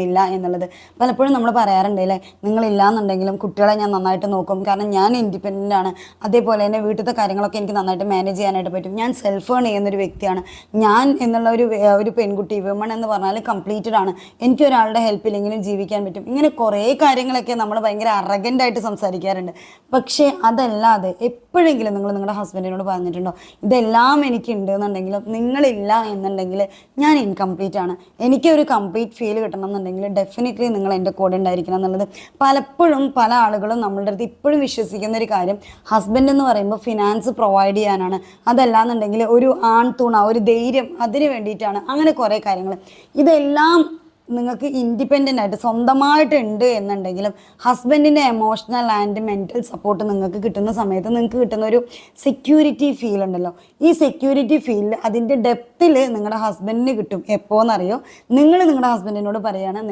ഇല്ല എന്നുള്ളത് പലപ്പോഴും നമ്മൾ പറയാറുണ്ട് അല്ലേ. നിങ്ങളില്ലാന്നുണ്ടെങ്കിലും കുട്ടികളെ ഞാൻ നന്നായിട്ട് നോക്കും, കാരണം ഞാൻ ഇൻഡിപെൻഡൻ്റ് ആണ്. അതേപോലെ തന്നെ വീട്ടിലത്തെ കാര്യങ്ങളൊക്കെ എനിക്ക് നന്നായിട്ട് മാനേജ് ചെയ്യാനായിട്ട് പറ്റും. ഞാൻ സെൽഫ് ഏൺ ചെയ്യുന്നൊരു വ്യക്തിയാണ്. ഞാൻ എന്നുള്ള ഒരു പെൺകുട്ടി, വിമൺ എന്ന് പറഞ്ഞാൽ കംപ്ലീറ്റഡ് ആണ്. എനിക്ക് ഒരാളുടെ ഹെൽപ്പ് ഇല്ലെങ്കിലും ജീവിക്കാൻ പറ്റും. ഇങ്ങനെ കുറേ കാര്യങ്ങളൊക്കെ നമ്മൾ ഭയങ്കര അറഗൻ്റായിട്ട് സംസാരിക്കാറുണ്ട്. പക്ഷേ അതല്ലാതെ എപ്പോഴെങ്കിലും നിങ്ങൾ നിങ്ങളുടെ ഹസ്ബൻഡിനോട് പറഞ്ഞിട്ടുണ്ടോ, ഇതെല്ലാം എനിക്കുണ്ട് എന്നുണ്ടെങ്കിലും നിങ്ങളില്ല എന്നുണ്ടെങ്കിൽ ഞാൻ ഇൻകംപ്ലീറ്റ് ആണ്, എനിക്ക് ഒരു കംപ്ലീറ്റ് ഫീൽ കിട്ടണം എന്നുണ്ടെങ്കിൽ ഡെഫിനറ്റ്ലി നിങ്ങൾ എൻ്റെ കൂടെ ഉണ്ടായിരിക്കണം എന്നുള്ളത്. പലപ്പോഴും പല ആളുകളും നമ്മളുടെ അടുത്ത് ഇപ്പോഴും വിശ്വസിക്കുന്ന ഒരു കാര്യം, ഹസ്ബൻഡ് എന്ന് പറയുമ്പോൾ ഫിനാൻസ് പ്രൊവൈഡ് ചെയ്യാനാണ്, അതല്ലാന്നുണ്ടെങ്കിൽ ഒരു ആൺതുണ, ഒരു ധൈര്യം, അതിന് വേണ്ടിയിട്ടാണ്. അങ്ങനെ കുറേ കാര്യങ്ങൾ. ഇതെല്ലാം നിങ്ങൾക്ക് ഇൻഡിപെൻഡൻ്റ് ആയിട്ട് സ്വന്തമായിട്ട് ഉണ്ട് എന്നുണ്ടെങ്കിലും ഹസ്ബൻഡിൻ്റെ എമോഷണൽ ആൻഡ് മെൻറ്റൽ സപ്പോർട്ട് നിങ്ങൾക്ക് കിട്ടുന്ന സമയത്ത് നിങ്ങൾക്ക് കിട്ടുന്ന ഒരു സെക്യൂരിറ്റി ഫീൽ ഉണ്ടല്ലോ, ഈ സെക്യൂരിറ്റി ഫീൽ അതിൻ്റെ ഡെപ്തിൽ നിങ്ങളുടെ ഹസ്ബൻഡിന് കിട്ടും. എപ്പോഴെന്നറിയോ, നിങ്ങൾ നിങ്ങളുടെ ഹസ്ബൻഡിനോട് പറയുകയാണ്